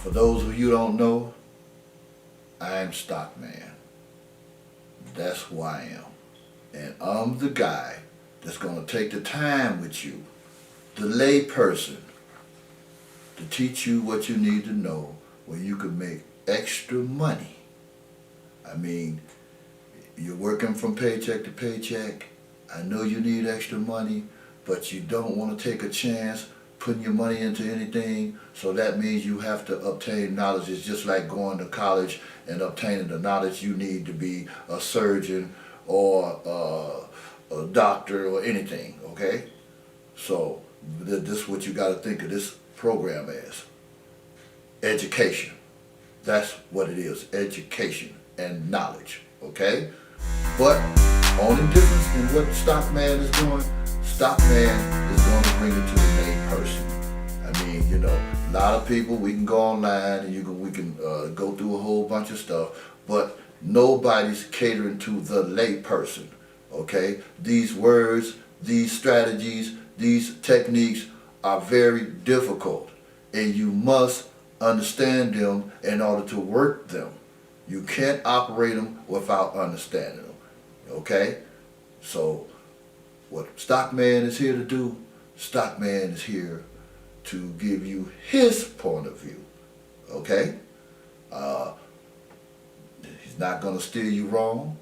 For those of you who don't know, I'm Stockman. That's who I am. And I'm the guy that's going to take the time with you, the lay person, to teach you what you need to know where you can make extra money. I mean, you're working from paycheck to paycheck. I know you need extra money, but you don't want to take a chance putting your money into anything, so that means you have to obtain knowledge. It's just like going to college and obtaining the knowledge you need to be a surgeon or a doctor or anything, okay? So this is what you got to think of this program as. Education. That's what it is, education and knowledge, okay? But only difference in what Stockman is doing, Stockman is going to bring it to the lay person. I mean, you know, a lot of people, we can go online and we can go through a whole bunch of stuff, but nobody's catering to the lay person, okay? These words, these strategies, these techniques are very difficult, and you must understand them in order to work them. You can't operate them without understanding them, okay? So what Stockman is here to do, Stockman is here to give you his point of view, okay? He's not going to steer you wrong,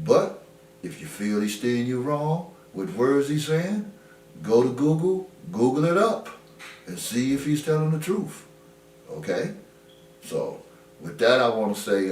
but if you feel he's steering you wrong with words he's saying, go to Google, Google it up, and see if he's telling the truth, okay? So with that, I want to say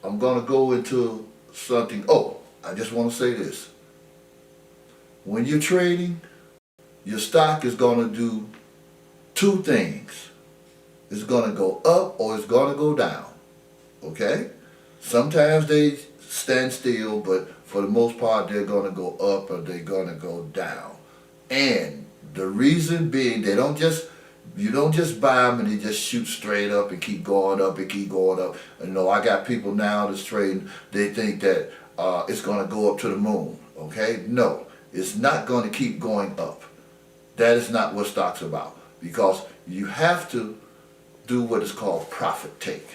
I'm going to go into something. Oh, I just want to say this. When you're trading, your stock is going to do two things. It's going to go up or it's going to go down, okay? Sometimes they stand still, but for the most part, they're going to go up or they're going to go down. And the reason being, you don't just buy them and they just shoot straight up and keep going up and keep going up. You know, I got people now that's trading, they think that it's going to go up to the moon, okay? No, it's not going to keep going up. That is not what stock's about, because you have to do what is called profit take.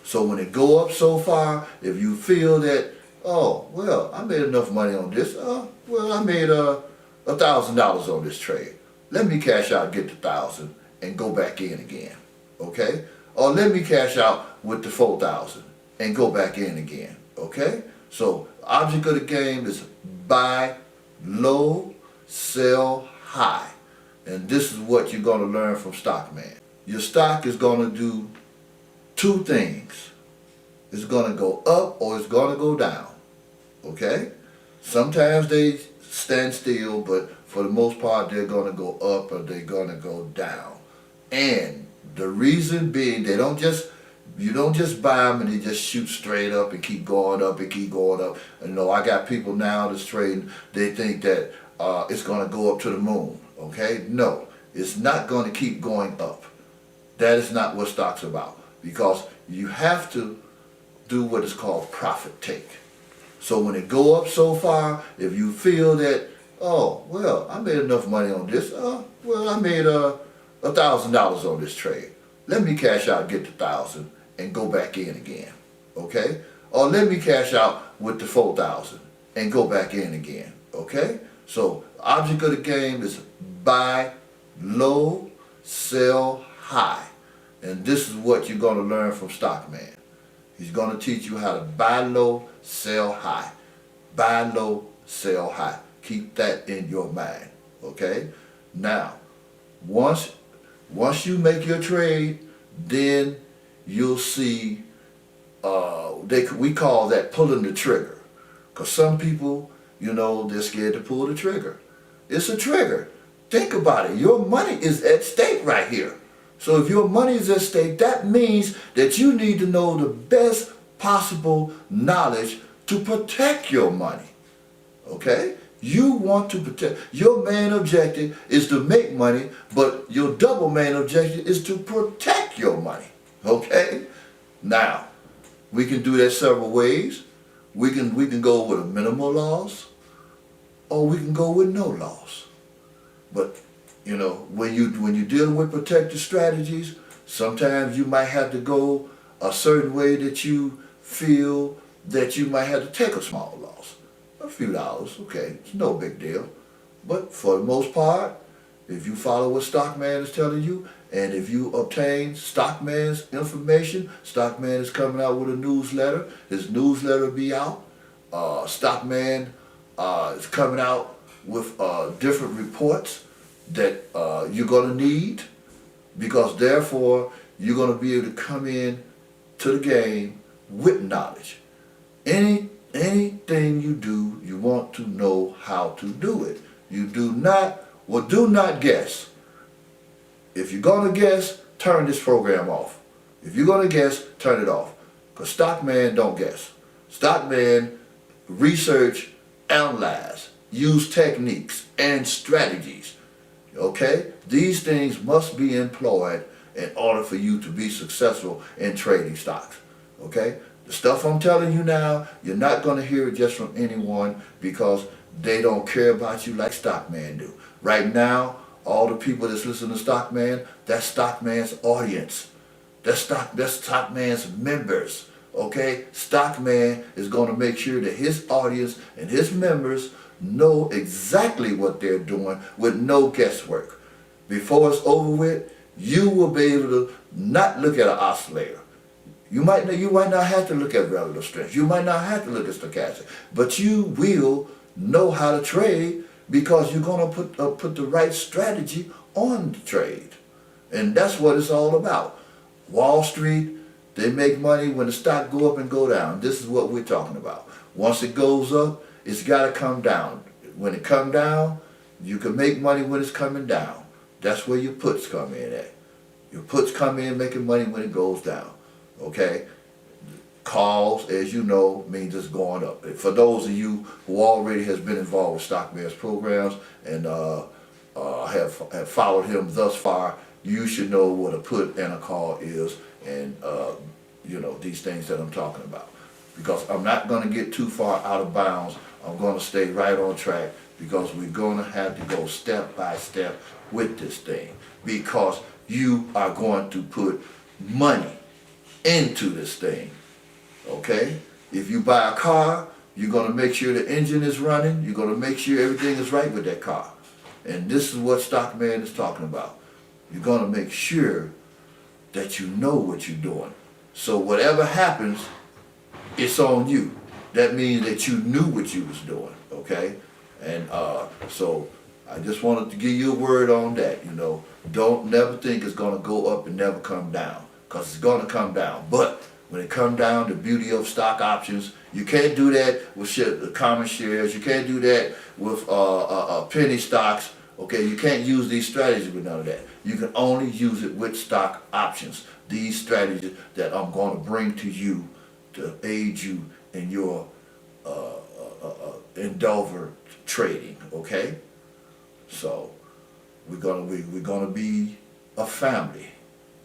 So when it go up so far, if you feel that, oh, well, I made enough money on this, well, I made $1,000 on this trade. Let me cash out, get the 1,000 and go back in again, okay? Or let me cash out with the 4,000 and go back in again, okay? So object of the game is buy low, sell high. And this is what you're going to learn from Stockman. Your stock is going to do two things. It's going to go up or it's going to go down, okay? Sometimes they stand still, but for the most part, they're going to go up or they're going to go down. And the reason being, you don't just buy them and they just shoot straight up and keep going up and keep going up. You know, I got people now that's trading, they think that it's going to go up to the moon, okay? No, it's not going to keep going up. That is not what stock's about, because you have to do what is called profit take. So when it go up so far, if you feel that, oh, well, I made enough money on this, well, I made $1,000 on this trade. Let me cash out, get the 1,000 and go back in again, okay? Or let me cash out with the 4,000 and go back in again, okay? So object of the game is buy low, sell high. And this is what you're going to learn from Stockman. He's going to teach you how to buy low, sell high. Buy low, sell high. Keep that in your mind, okay? Now, once you make your trade, then you'll see, we call that pulling the trigger. Because some people, you know, they're scared to pull the trigger. It's a trigger. Think about it. Your money is at stake right here. So if your money is at stake, that means that you need to know the best possible knowledge to protect your money, okay? You want to protect. Your main objective is to make money, but your double main objective is to protect your money, okay? Now, we can do that several ways. We can go with a minimal loss, or we can go with no loss. But You know, when you're dealing with protective strategies, sometimes you might have to go a certain way that you feel that you might have to take a small loss. A few dollars, okay, it's no big deal. But for the most part, if you follow what Stockman is telling you, and if you obtain Stockman's information, Stockman is coming out with a newsletter. His newsletter will be out. Stockman is coming out with different reports that you're going to need, because therefore you're going to be able to come in to the game with knowledge. Anything you do, you want to know how to do it. You do not guess. If you're going to guess, turn this program off. If you're going to guess, turn it off. Because Stockman don't guess. Stockman research, analyze, use techniques and strategies. Okay? These things must be employed in order for you to be successful in trading stocks. Okay? The stuff I'm telling you now, you're not going to hear it just from anyone, because they don't care about you like Stockman do. Right now, all the people that's listening to Stockman, that's Stockman's audience. That's Stockman's members. Okay? Stockman is going to make sure that his audience and his members know exactly what they're doing with no guesswork. Before it's over with, you will be able to not look at an oscillator. You might not have to look at relative strength. You might not have to look at stochastic. But you will know how to trade, because you're going to put the right strategy on the trade. And that's what it's all about. Wall Street, they make money when the stock go up and go down. This is what we're talking about. Once it goes up, it's got to come down. When it come down, you can make money when it's coming down. That's where your puts come in at. Your puts come in making money when it goes down. Okay? Calls, as you know, means it's going up. For those of you who already has been involved with Stockman's programs and have followed him thus far, you should know what a put and a call is, and you know, these things that I'm talking about. Because I'm not going to get too far out of bounds. I'm going to stay right on track, because we're going to have to go step by step with this thing, because you are going to put money into this thing. Okay? If you buy a car, you're going to make sure the engine is running. You're going to make sure everything is right with that car. And this is what Stockman is talking about. You're going to make sure that you know what you're doing. So whatever happens, it's on you. That means that you knew what you was doing. Okay? And so I just wanted to give you a word on that. You know, don't never think it's going to go up and never come down, because it's going to come down. But when it comes down to the beauty of stock options, you can't do that with common shares. You can't do that with penny stocks. Okay, you can't use these strategies with none of that. You can only use it with stock options. These strategies that I'm going to bring to you to aid you in your endeavor trading. Okay, so we're gonna be a family.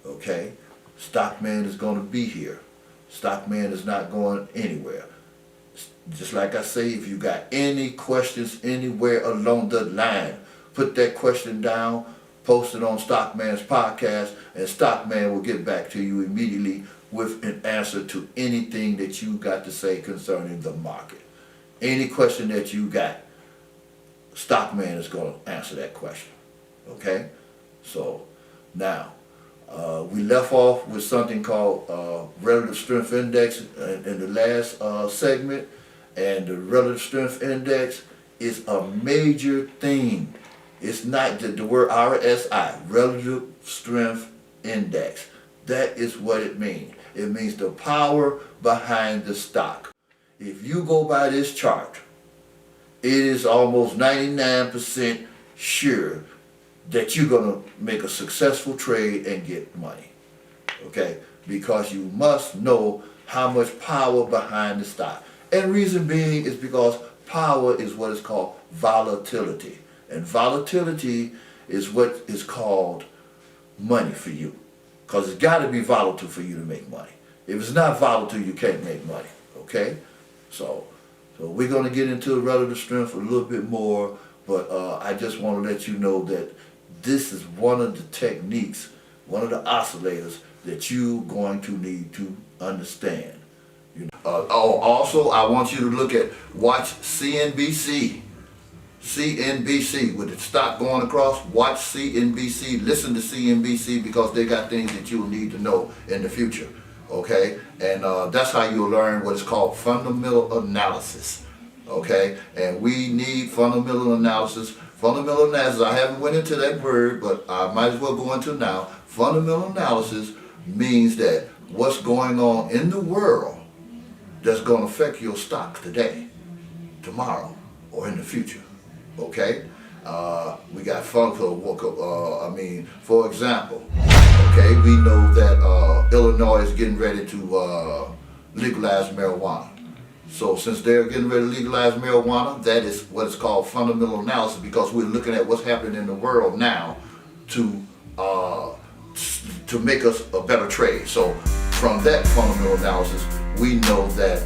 Okay, Stockman is going to be here. Stockman is not going anywhere. Just like I say, if you got any questions anywhere along the line, put that question down, post it on Stockman's podcast, and Stockman will get back to you immediately with an answer to anything that you got to say concerning the market. Any question that you got, Stockman is going to answer that question. Okay? So, now, we left off with something called relative strength index in the last segment, and the relative strength index is a major thing. It's not the word RSI, relative strength index. That is what it means. It means the power behind the stock. If you go by this chart, it is almost 99% sure that you're going to make a successful trade and get money. Okay? Because you must know how much power behind the stock. And reason being is because power is what is called volatility. And volatility is what is called money for you. Because it's got to be volatile for you to make money. If it's not volatile, you can't make money. Okay? So we're going to get into relative strength a little bit more, but I just want to let you know that this is one of the techniques, one of the oscillators that you're going to need to understand. Also, I want you to watch CNBC. CNBC, with the stock going across, watch CNBC, listen to CNBC, because they got things that you'll need to know in the future, okay? And that's how you'll learn what is called fundamental analysis, okay? And we need fundamental analysis. Fundamental analysis, I haven't went into that word, but I might as well go into it now. Fundamental analysis means that what's going on in the world that's going to affect your stock today, tomorrow, or in the future. Okay, we got for example, okay, we know that Illinois is getting ready to legalize marijuana. So since they're getting ready to legalize marijuana, that is what is called fundamental analysis, because we're looking at what's happening in the world now to make us a better trade. So from that fundamental analysis, we know that